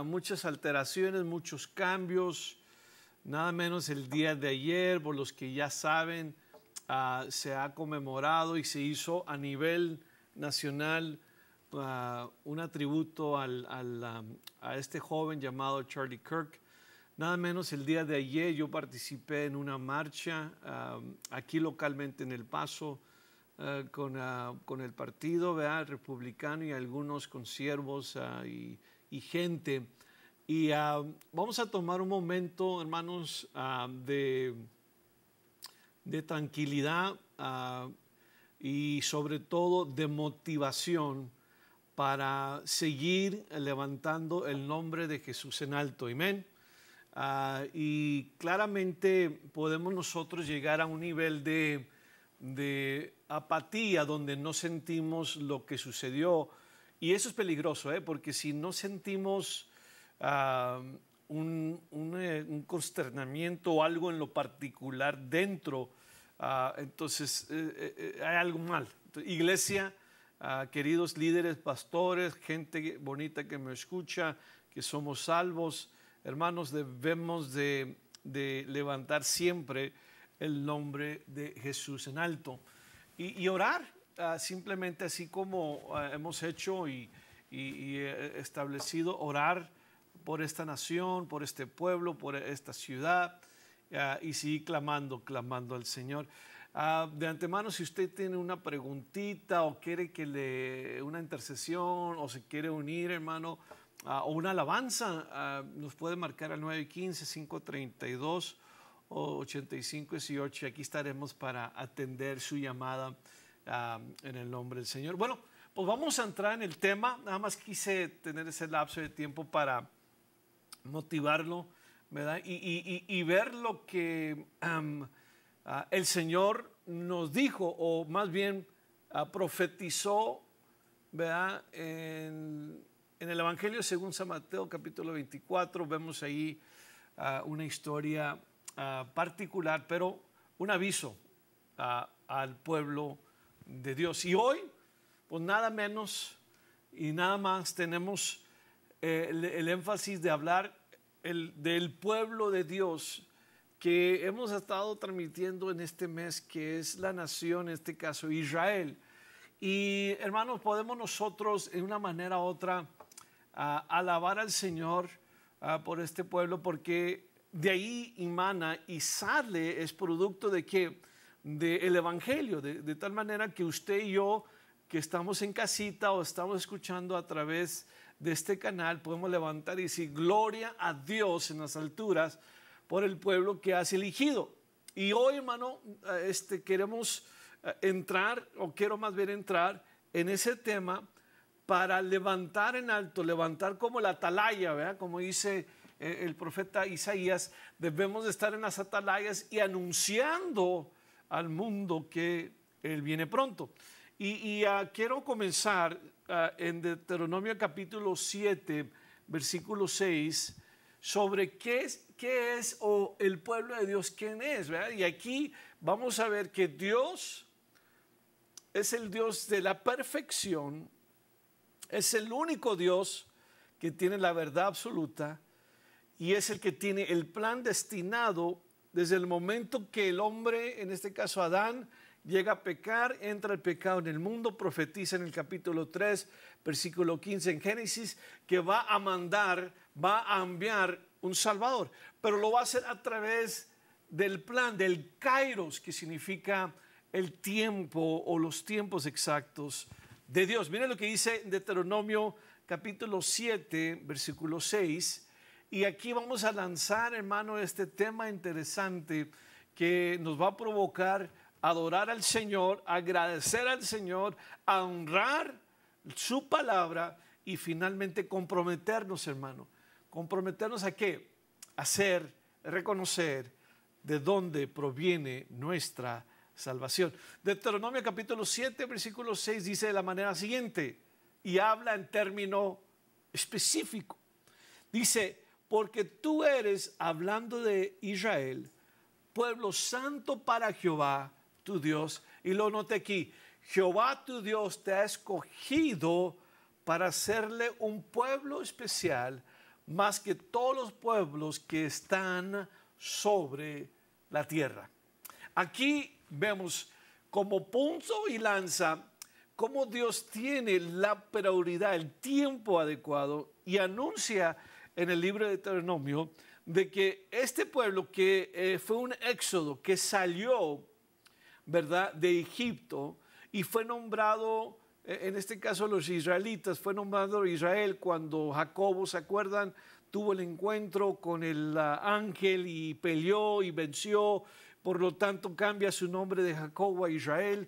muchas alteraciones, muchos cambios. Nada menos el día de ayer, por los que ya saben, se ha conmemorado y se hizo a nivel nacional un atributo a este joven llamado Charlie Kirk. Nada menos el día de ayer yo participé en una marcha aquí localmente en El Paso con el partido, ¿verdad?, republicano, y algunos consiervos y gente. Y vamos a tomar un momento, hermanos, de tranquilidad y sobre todo de motivación para seguir levantando el nombre de Jesús en alto. Amén. Y claramente podemos nosotros llegar a un nivel de apatía donde no sentimos lo que sucedió. Y eso es peligroso, porque si no sentimos un consternamiento o algo en lo particular dentro, entonces hay algo mal. Entonces, iglesia, queridos líderes, pastores, gente bonita que me escucha, que somos salvos, hermanos, debemos de levantar siempre el nombre de Jesús en alto y orar, simplemente así como hemos hecho y establecido, orar por esta nación, por este pueblo, por esta ciudad, y seguir clamando al Señor. De antemano, si usted tiene una preguntita o quiere una intercesión o se quiere unir, hermano, o una alabanza, nos puede marcar al 915-532-8518. Aquí estaremos para atender su llamada en el nombre del Señor. Bueno, pues vamos a entrar en el tema. Nada más quise tener ese lapso de tiempo para motivarlo, ¿verdad? Y ver lo que el Señor nos dijo, o más bien profetizó, ¿verdad? En el Evangelio según San Mateo, capítulo 24, vemos ahí una historia particular, pero un aviso al pueblo de Dios. Y hoy, pues nada menos y nada más tenemos el énfasis de hablar del pueblo de Dios que hemos estado transmitiendo en este mes, que es la nación, en este caso Israel. Y hermanos, podemos nosotros en una manera u otra alabar al Señor por este pueblo, porque de ahí emana y sale, es producto de qué, del Evangelio, de tal manera que usted y yo, que estamos en casita o estamos escuchando a través de este canal, podemos levantar y decir gloria a Dios en las alturas por el pueblo que has elegido. Y hoy, hermano, queremos entrar, o quiero más bien entrar en ese tema para levantar en alto, levantar como la atalaya, ¿verdad? Como dice el profeta Isaías, debemos de estar en las atalayas y anunciando al mundo que Él viene pronto. Y quiero comenzar en Deuteronomio capítulo 7, versículo 6, sobre qué es o el pueblo de Dios, quién es, ¿verdad? Y aquí vamos a ver que Dios es el Dios de la perfección, es el único Dios que tiene la verdad absoluta y es el que tiene el plan destinado desde el momento que el hombre, en este caso Adán, llega a pecar, entra el pecado en el mundo. Profetiza en el capítulo 3, versículo 15 en Génesis, que va a enviar un Salvador, pero lo va a hacer a través del plan, del Kairos, que significa el tiempo o los tiempos exactos de Dios. Miren lo que dice Deuteronomio capítulo 7, versículo 6, y aquí vamos a lanzar, hermano, este tema interesante que nos va a provocar adorar al Señor, agradecer al Señor, a honrar su palabra y finalmente comprometernos, hermano. ¿Comprometernos a qué? A reconocer de dónde proviene nuestra salvación. Deuteronomio capítulo 7, versículo 6 dice de la manera siguiente, y habla en término específico. Dice, porque tú eres, hablando de Israel, pueblo santo para Jehová, tu Dios. Y lo noté aquí, Jehová tu Dios te ha escogido para hacerle un pueblo especial, más que todos los pueblos que están sobre la tierra. Aquí vemos como punto y lanza cómo Dios tiene la prioridad, el tiempo adecuado, y anuncia en el libro de Deuteronomio de que este pueblo que fue un éxodo, que salió, ¿verdad?, de Egipto y fue nombrado, en este caso los israelitas, fue nombrado Israel cuando Jacobo, ¿se acuerdan?, tuvo el encuentro con el ángel y peleó y venció, por lo tanto cambia su nombre de Jacobo a Israel.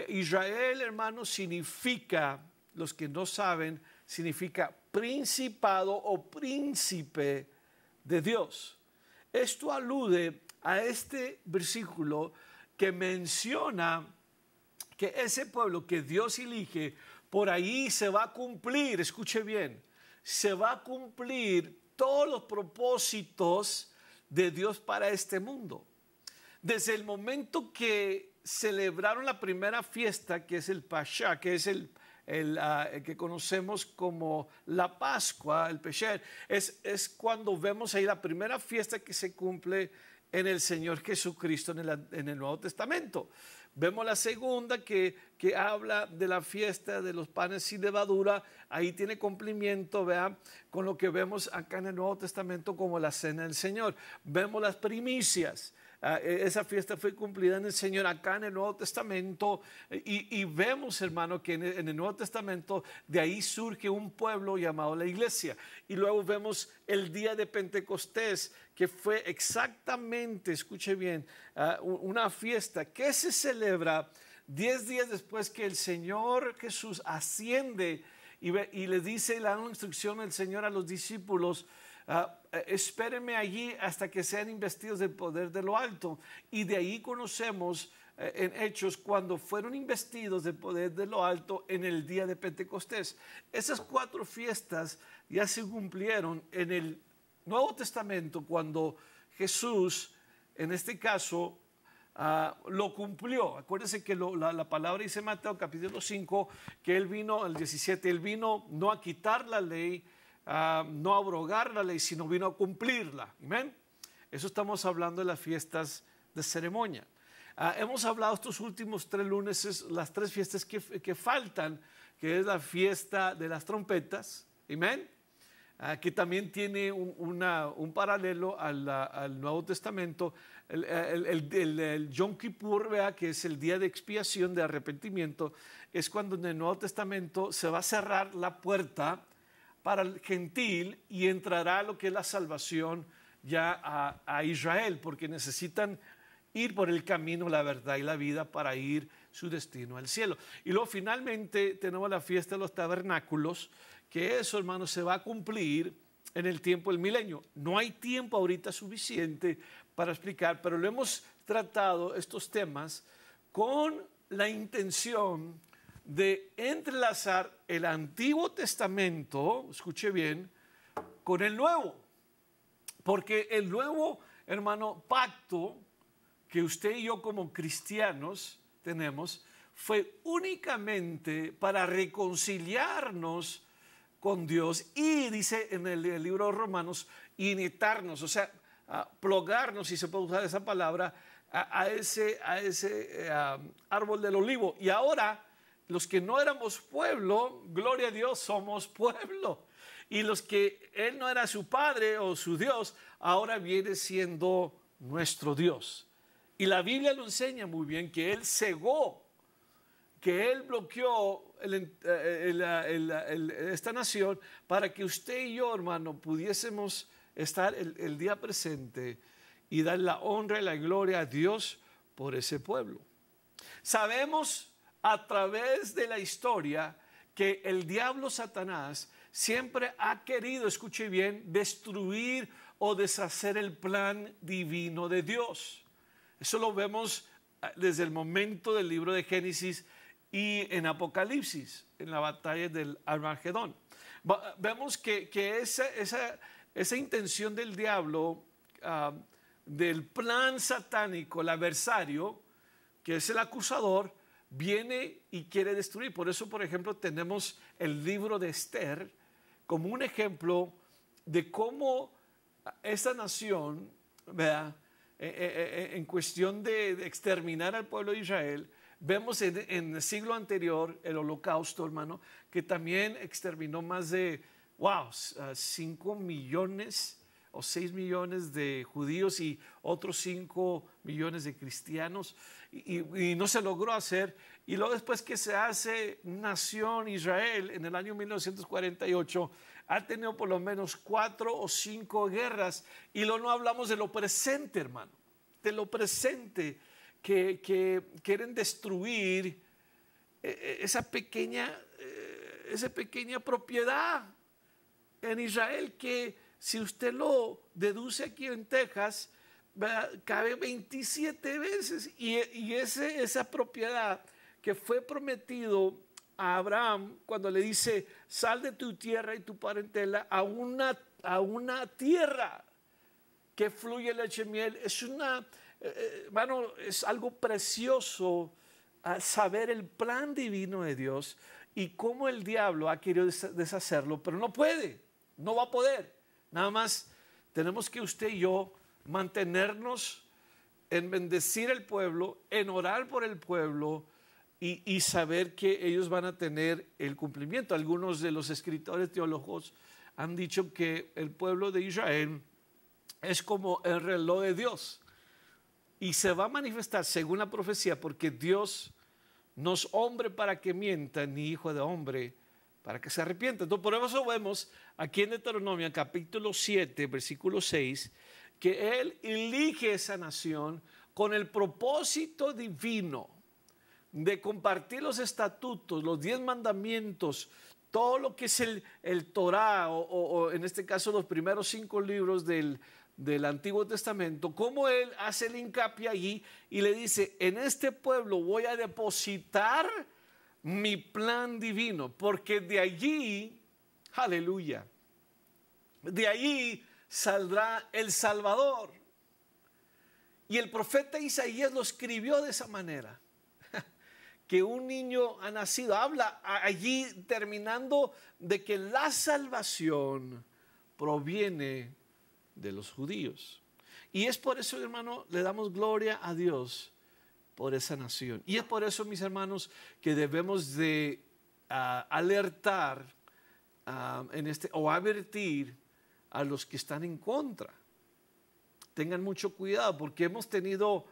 Israel, hermanos, significa, los que no saben, significa principado o príncipe de Dios. Esto alude a este versículo que menciona que ese pueblo que Dios elige, por ahí se va a cumplir, escuche bien, se va a cumplir todos los propósitos de Dios para este mundo. Desde el momento que celebraron la primera fiesta, que es el Pascha, que es el que conocemos como la Pascua, el Pesher, es cuando vemos ahí la primera fiesta que se cumple en el Señor Jesucristo en el Nuevo Testamento. Vemos la segunda que habla de la fiesta de los panes sin levadura. Ahí tiene cumplimiento, vean, con lo que vemos acá en el Nuevo Testamento como la cena del Señor. Vemos las primicias. Esa fiesta fue cumplida en el Señor acá en el Nuevo Testamento y vemos, hermano, que en el Nuevo Testamento de ahí surge un pueblo llamado la iglesia. Y luego vemos el día de Pentecostés, que fue exactamente, escuche bien, una fiesta que se celebra 10 días después que el Señor Jesús asciende y le dice la instrucción del Señor a los discípulos: espérenme allí hasta que sean investidos del poder de lo alto. Y de ahí conocemos en Hechos cuando fueron investidos del poder de lo alto en el día de Pentecostés. Esas 4 fiestas ya se cumplieron en el Nuevo Testamento cuando Jesús, en este caso, lo cumplió. Acuérdense que la palabra dice en Mateo capítulo 5 que Él vino, el 17, Él vino no a quitar la ley, no a abrogar la ley, sino vino a cumplirla. ¿Amén? Eso estamos hablando de las fiestas de ceremonia. Hemos hablado estos últimos 3 lunes, las 3 fiestas que faltan, que es la fiesta de las trompetas. ¿Amén? Que también tiene un paralelo al Nuevo Testamento. El Yom Kippur, vea, que es el día de expiación, de arrepentimiento, es cuando en el Nuevo Testamento se va a cerrar la puerta para el gentil y entrará lo que es la salvación ya a Israel, porque necesitan ir por el camino, la verdad y la vida para ir su destino al cielo. Y luego finalmente tenemos la fiesta de los tabernáculos, que eso, hermanos, se va a cumplir en el tiempo del milenio. No hay tiempo ahorita suficiente para explicar, pero lo hemos tratado estos temas con la intención de entrelazar el Antiguo Testamento, escuche bien, con el Nuevo. Porque el nuevo, hermano, pacto que usted y yo como cristianos tenemos fue únicamente para reconciliarnos con Dios y, dice en el libro de Romanos, inyectarnos, o sea, plogarnos, si se puede usar esa palabra, a ese árbol del olivo. Y ahora, los que no éramos pueblo, gloria a Dios, somos pueblo. Y los que Él no era su Padre o su Dios, ahora viene siendo nuestro Dios. Y la Biblia lo enseña muy bien, que Él cegó, que Él bloqueó esta nación para que usted y yo, hermano, pudiésemos estar el día presente y dar la honra y la gloria a Dios por ese pueblo. Sabemos a través de la historia que el diablo Satanás siempre ha querido, escuche bien, destruir o deshacer el plan divino de Dios. Eso lo vemos desde el momento del libro de Génesis y en Apocalipsis, en la batalla del Armagedón. Vemos que esa intención del diablo, del plan satánico, el adversario, que es el acusador, viene y quiere destruir. Por eso, por ejemplo, tenemos el libro de Esther como un ejemplo de cómo esta nación, ¿verdad? En cuestión de exterminar al pueblo de Israel, vemos en el siglo anterior el holocausto, hermano, que también exterminó más de, 5 millones o 6 millones de judíos y otros 5 millones de cristianos, y no se logró hacer. Y luego después que se hace nación Israel en el año 1948, ha tenido por lo menos 4 o 5 guerras, y luego no hablamos de lo presente, hermano, de lo presente, que quieren destruir esa pequeña propiedad en Israel, que si usted lo deduce aquí en Texas, cabe 27 veces, y esa propiedad que fue prometido a Abraham cuando le dice: sal de tu tierra y tu parentela a una tierra que fluye leche y miel. Hermano, es algo precioso saber el plan divino de Dios y cómo el diablo ha querido deshacerlo, pero no puede, no va a poder. Nada más tenemos que usted y yo mantenernos en bendecir el pueblo, en orar por el pueblo, y saber que ellos van a tener el cumplimiento. Algunos de los escritores teólogos han dicho que el pueblo de Israel es como el reloj de Dios, y se va a manifestar según la profecía, porque Dios no es hombre para que mienta, ni hijo de hombre para que se arrepienta. Entonces, por eso vemos aquí en Deuteronomio capítulo 7, versículo 6, que Él elige esa nación con el propósito divino de compartir los estatutos, los 10 mandamientos, todo lo que es el Torá, o en este caso los primeros 5 libros del Antiguo Testamento. Cómo Él hace el hincapié allí y le dice: en este pueblo voy a depositar mi plan divino, porque de allí, aleluya, de allí saldrá el Salvador. Y el profeta Isaías lo escribió de esa manera, que un niño ha nacido. Habla allí terminando de que la salvación proviene de los judíos. Y es por eso, hermano, le damos gloria a Dios por esa nación. Y es por eso, mis hermanos, que debemos de alertar o advertir a los que están en contra. Tengan mucho cuidado, porque hemos tenido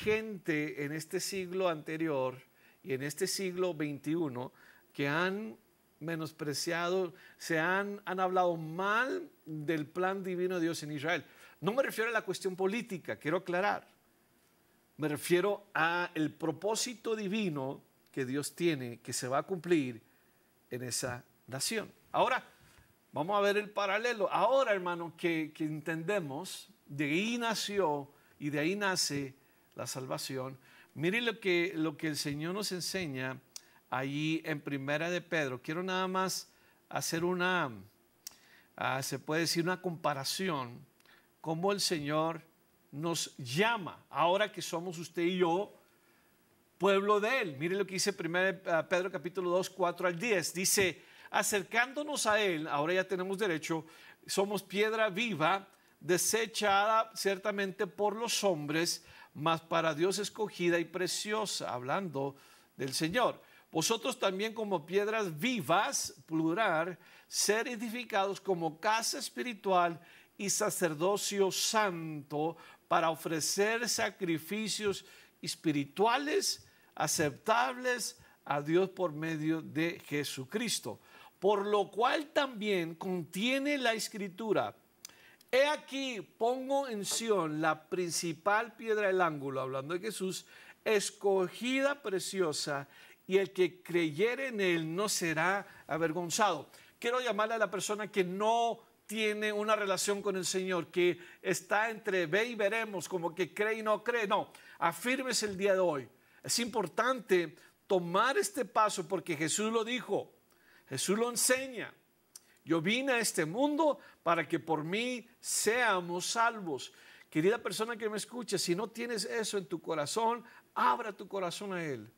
gente en este siglo anterior y en este siglo XXI que han menospreciado, han hablado mal del plan divino de Dios en Israel. No me refiero a la cuestión política, quiero aclarar. Me refiero al propósito divino que Dios tiene, que se va a cumplir en esa nación. Ahora, vamos a ver el paralelo. Ahora, hermano, que entendemos, de ahí nació y de ahí nace la salvación. Mire lo que el Señor nos enseña allí en Primera de Pedro. Quiero nada más hacer se puede decir una comparación, cómo el Señor nos llama, ahora que somos usted y yo pueblo de Él. Mire lo que dice 1 Pedro capítulo 2, 4 al 10. Dice: acercándonos a Él, ahora ya tenemos derecho, somos piedra viva, desechada ciertamente por los hombres, mas para Dios escogida y preciosa, hablando del Señor. Vosotros también, como piedras vivas, plural, ser edificados como casa espiritual y sacerdocio santo, para ofrecer sacrificios espirituales aceptables a Dios por medio de Jesucristo. Por lo cual también contiene la Escritura: he aquí, pongo en Sión la principal piedra del ángulo, hablando de Jesús, escogida, preciosa, y el que creyere en Él no será avergonzado. Quiero llamarle a la persona que no tiene una relación con el Señor, que está entre ve y veremos, como que cree y no cree. No, afírmese el día de hoy. Es importante tomar este paso, porque Jesús lo dijo, Jesús lo enseña. Yo vine a este mundo para que por mí seamos salvos. Querida persona que me escucha, si no tienes eso en tu corazón, abra tu corazón a Él,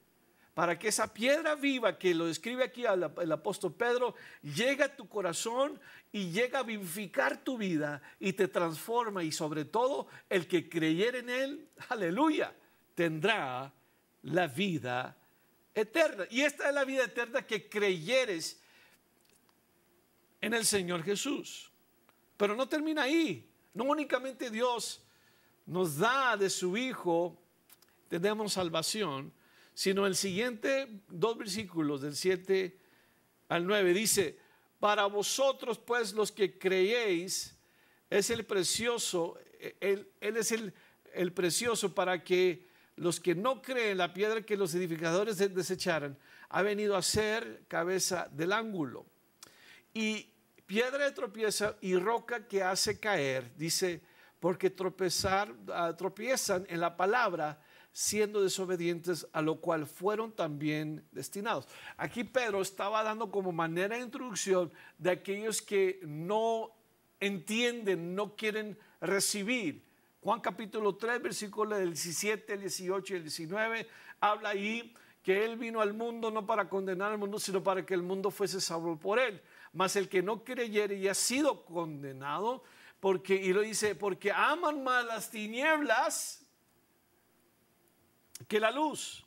para que esa piedra viva que lo describe aquí el apóstol Pedro llegue a tu corazón y llegue a vivificar tu vida y te transforma, y sobre todo el que creyere en él, aleluya, tendrá la vida eterna. Y esta es la vida eterna, que creyeres en el Señor Jesús. Pero no termina ahí. No únicamente Dios nos da de su Hijo, tenemos salvación, sino el siguiente 2 versículos, del 7 al 9, dice: para vosotros pues los que creéis, es el precioso, él es el precioso, para que los que no creen, la piedra que los edificadores desecharan, ha venido a ser cabeza del ángulo. Y piedra de tropiezo y roca que hace caer, dice, porque tropiezan en la palabra, siendo desobedientes, a lo cual fueron también destinados. Aquí Pedro estaba dando como manera de introducción de aquellos que no entienden, no quieren recibir. Juan capítulo 3, versículos del 17, el 18 y el 19, habla ahí que él vino al mundo no para condenar al mundo, sino para que el mundo fuese salvo por él. Mas el que no creyere ya ha sido condenado, porque, y lo dice, porque aman más las tinieblas que la luz.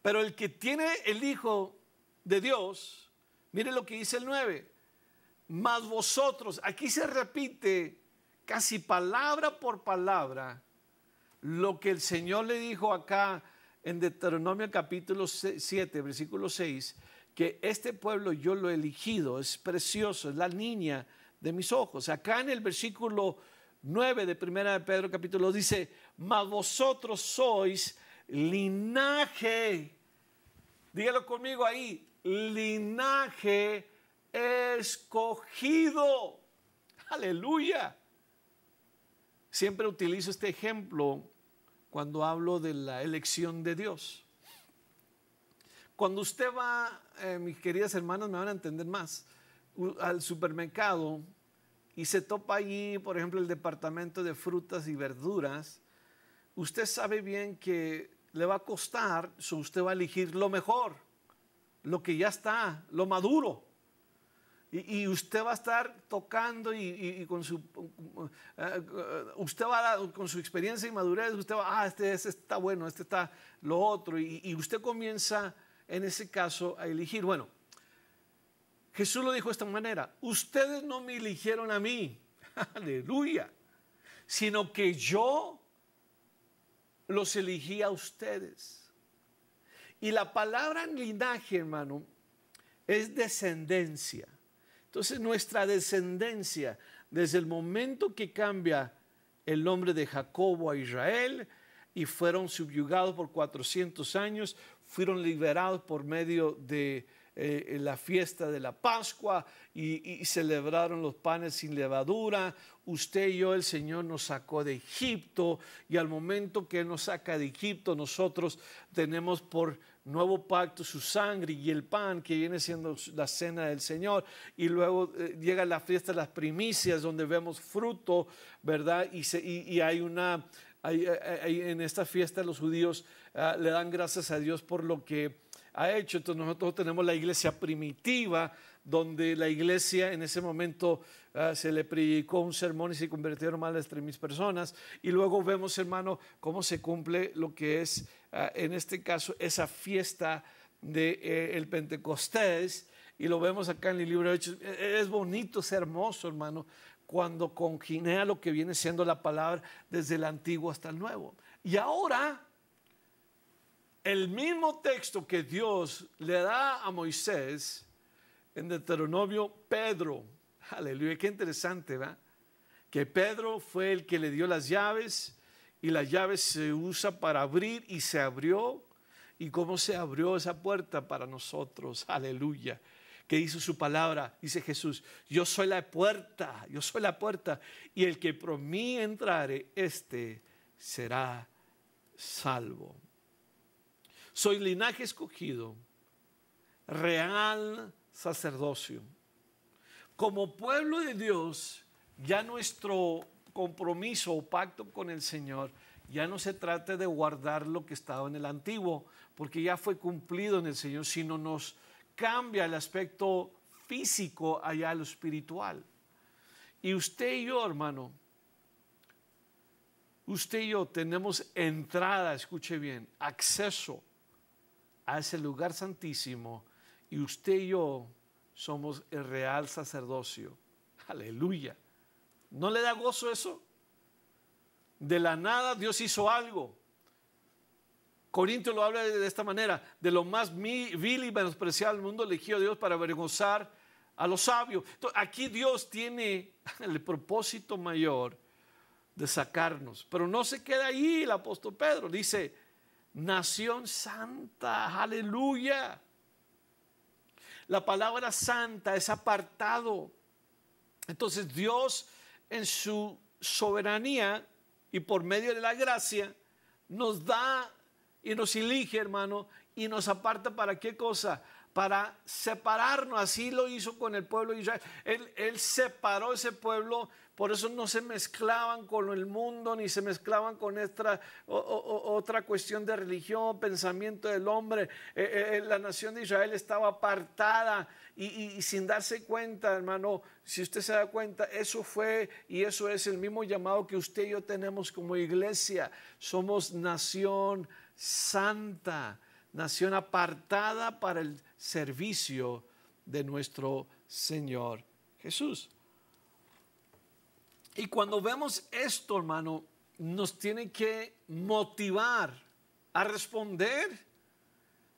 Pero el que tiene el Hijo de Dios, mire lo que dice el 9, mas vosotros, aquí se repite casi palabra por palabra lo que el Señor le dijo acá en Deuteronomio capítulo 7, versículo 6, que este pueblo yo lo he elegido, es precioso, es la niña de mis ojos. Acá en el versículo 9 de primera de Pedro capítulo 2 dice, mas vosotros sois linaje, dígalo conmigo ahí, linaje escogido. Aleluya. Siempre utilizo este ejemplo cuando hablo de la elección de Dios. Cuando usted va, mis queridas hermanas me van a entender más, al supermercado y se topa allí, por ejemplo, el departamento de frutas y verduras, usted sabe bien que le va a costar, usted va a elegir lo mejor, lo que ya está, lo maduro. Y usted va a estar tocando y con su, usted va con su experiencia y madurez, usted va, este está bueno, este está lo otro, y usted comienza en ese caso a elegir. Bueno, Jesús lo dijo de esta manera: ustedes no me eligieron a mí, aleluya, sino que yo los elegí a ustedes. Y la palabra linaje, hermano, es descendencia. Entonces nuestra descendencia, desde el momento que cambia el nombre de Jacobo a Israel y fueron subyugados por 400 años, fueron liberados por medio de la fiesta de la Pascua y celebraron los panes sin levadura. Usted y yo, el Señor nos sacó de Egipto, y al momento que Él nos saca de Egipto, nosotros tenemos por nuevo pacto su sangre y el pan, que viene siendo la cena del Señor. Y luego llega la fiesta de las primicias, donde vemos fruto, ¿verdad? Y hay una... en esta fiesta los judíos le dan gracias a Dios por lo que ha hecho. Entonces nosotros tenemos la iglesia primitiva, donde la iglesia en ese momento se le predicó un sermón y se convirtieron más de 3,000 personas. Y luego vemos, hermano, cómo se cumple lo que es en este caso esa fiesta del Pentecostés, y lo vemos acá en el libro de Hechos. Es bonito, es hermoso, hermano, cuando conginea lo que viene siendo la palabra desde el Antiguo hasta el Nuevo. Y ahora, el mismo texto que Dios le da a Moisés en Deuteronomio, Pedro, aleluya, qué interesante, ¿verdad? Que Pedro fue el que le dio las llaves, y las llaves se usa para abrir, y se abrió. ¿Y cómo se abrió esa puerta para nosotros? Aleluya. Que dice su palabra, dice Jesús: yo soy la puerta, yo soy la puerta, y el que por mí entrare, este será salvo. Soy linaje escogido, real sacerdocio. Como pueblo de Dios, ya nuestro compromiso o pacto con el Señor ya no se trata de guardar lo que estaba en el antiguo, porque ya fue cumplido en el Señor, sino nos cambia el aspecto físico allá a lo espiritual. Y usted y yo, hermano, usted y yo tenemos entrada, escuche bien, acceso a ese lugar santísimo, y usted y yo somos el real sacerdocio. Aleluya. ¿No le da gozo eso? De la nada Dios hizo algo. Corintios lo habla de esta manera: de lo más vil y menospreciado del mundo eligió Dios para avergonzar a los sabios. Entonces, aquí Dios tiene el propósito mayor de sacarnos, pero no se queda ahí. El apóstol Pedro dice: nación santa, aleluya. La palabra santa es apartado. Entonces Dios, en su soberanía y por medio de la gracia, nos da y nos elige, hermano, y nos aparta. ¿Para qué cosa? Para separarnos. Así lo hizo con el pueblo de Israel. Él separó ese pueblo, por eso no se mezclaban con el mundo, ni se mezclaban con otra cuestión de religión, pensamiento del hombre. La nación de Israel estaba apartada y sin darse cuenta, hermano, si usted se da cuenta, eso fue y eso es el mismo llamado que usted y yo tenemos como iglesia. Somos nación santa, nación apartada para el servicio de nuestro Señor Jesús. Y cuando vemos esto, hermano, nos tiene que motivar a responder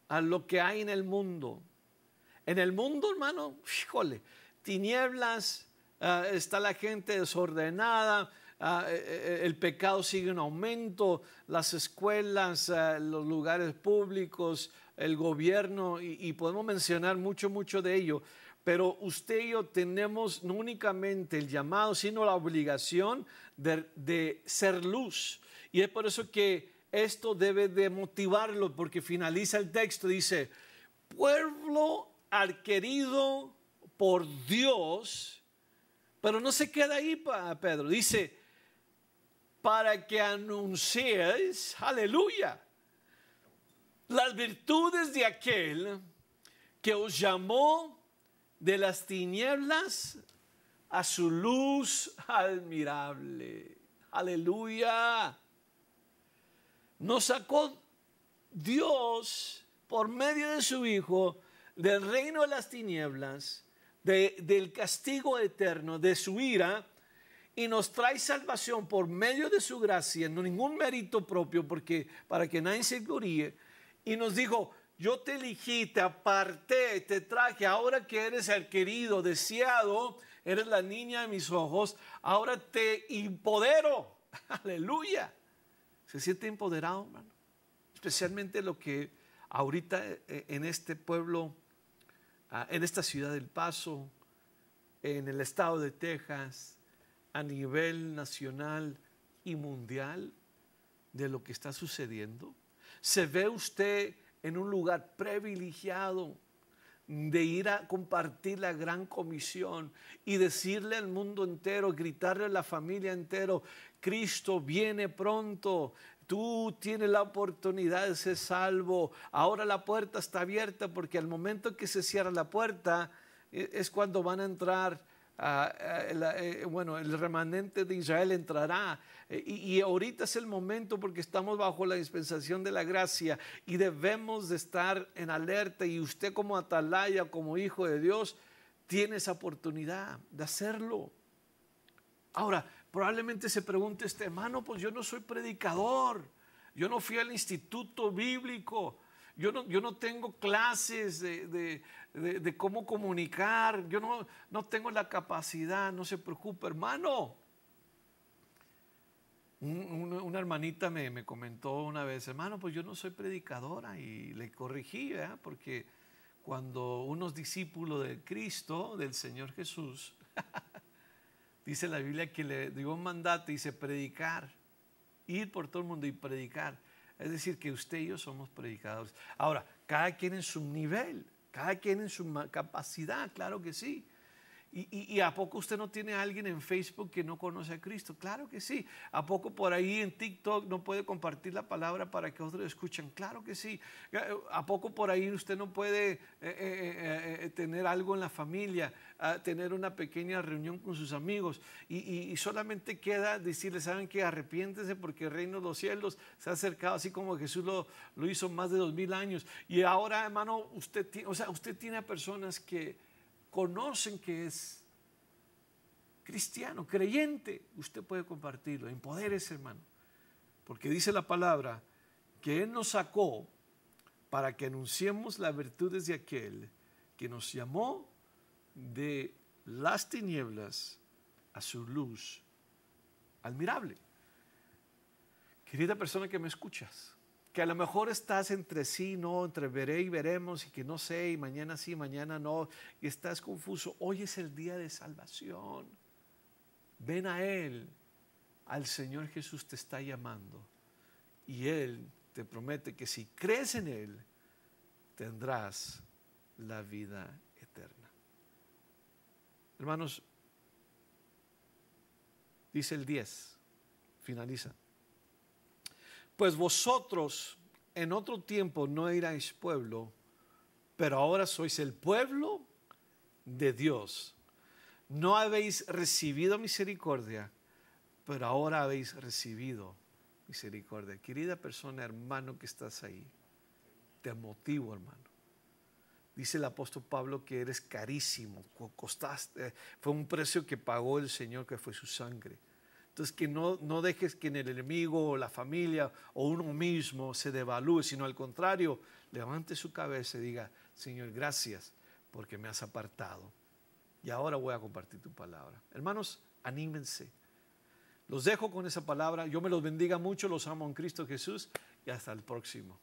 a lo que hay en el mundo. En el mundo, hermano, híjole, tinieblas, está la gente desordenada, el pecado sigue en aumento, las escuelas, los lugares públicos, el gobierno, y podemos mencionar mucho de ello. Pero usted y yo tenemos no únicamente el llamado, sino la obligación de ser luz. Y es por eso que esto debe de motivarlo, porque finaliza el texto, dice: pueblo adquirido por Dios. Pero no se queda ahí, Pedro. Dice: para que anunciéis, aleluya, las virtudes de aquel que os llamó de las tinieblas a su luz admirable. Aleluya. Nos sacó Dios por medio de su Hijo del reino de las tinieblas, del castigo eterno, de su ira, y nos trae salvación por medio de su gracia, no ningún mérito propio, porque para que nadie se gloríe. Y nos dijo: yo te elegí, te aparté, te traje, ahora que eres el querido, deseado, eres la niña de mis ojos, ahora te empodero. Aleluya. ¿Se siente empoderado, hermano? Especialmente lo que ahorita en este pueblo, en esta ciudad del Paso, en el estado de Texas, a nivel nacional y mundial, de lo que está sucediendo. ¿Se ve usted en un lugar privilegiado de ir a compartir la gran comisión y decirle al mundo entero, gritarle a la familia entero: Cristo viene pronto, tú tienes la oportunidad de ser salvo, ahora la puerta está abierta, porque al momento que se cierra la puerta es cuando van a entrar, el remanente de Israel entrará, y ahorita es el momento, porque estamos bajo la dispensación de la gracia y debemos de estar en alerta, y usted como atalaya, como hijo de Dios, tiene esa oportunidad de hacerlo. Ahora, probablemente se pregunte este hermano: pues yo no soy predicador, yo no fui al instituto bíblico, yo no tengo clases de cómo comunicar, yo no tengo la capacidad. No se preocupe, hermano. Una hermanita me comentó una vez: hermano, pues yo no soy predicadora, y le corregí, porque cuando uno es discípulo de Cristo, del Señor Jesús, dice la Biblia que le dio un mandato, dice: predicar, ir por todo el mundo y predicar. Es decir, que usted y yo somos predicadores. Ahora, cada quien en su nivel, cada quien en su capacidad, claro que sí. ¿Y a poco usted no tiene a alguien en Facebook que no conoce a Cristo? Claro que sí. ¿A poco por ahí en TikTok no puede compartir la palabra para que otros escuchen? Claro que sí. ¿A poco por ahí usted no puede tener algo en la familia, tener una pequeña reunión con sus amigos? Y solamente queda decirles, ¿saben qué? Arrepiéntense porque el reino de los cielos se ha acercado, así como Jesús lo hizo más de 2000 años. Y ahora, hermano, usted tiene a personas que conocen que es cristiano, creyente, usted puede compartirlo, empodérese, hermano, porque dice la palabra que Él nos sacó para que anunciemos las virtudes de aquel que nos llamó de las tinieblas a su luz admirable. Querida persona que me escuchas, que a lo mejor estás entre sí, no, entre veré y veremos, y que no sé, y mañana sí, mañana no, y estás confuso. Hoy es el día de salvación. Ven a Él, al Señor Jesús te está llamando, y Él te promete que si crees en Él, tendrás la vida eterna. Hermanos, dice el 10, finaliza. Pues vosotros en otro tiempo no erais pueblo, pero ahora sois el pueblo de Dios. No habéis recibido misericordia, pero ahora habéis recibido misericordia. Querida persona, hermano que estás ahí, te motivo, hermano. Dice el apóstol Pablo que eres carísimo, costaste, fue un precio que pagó el Señor, que fue su sangre. Entonces, que no dejes que en el enemigo o la familia o uno mismo se devalúe, sino al contrario, levante su cabeza y diga, Señor, gracias porque me has apartado. Y ahora voy a compartir tu palabra. Hermanos, anímense. Los dejo con esa palabra. Yo me los bendiga mucho, los amo en Cristo Jesús y hasta el próximo.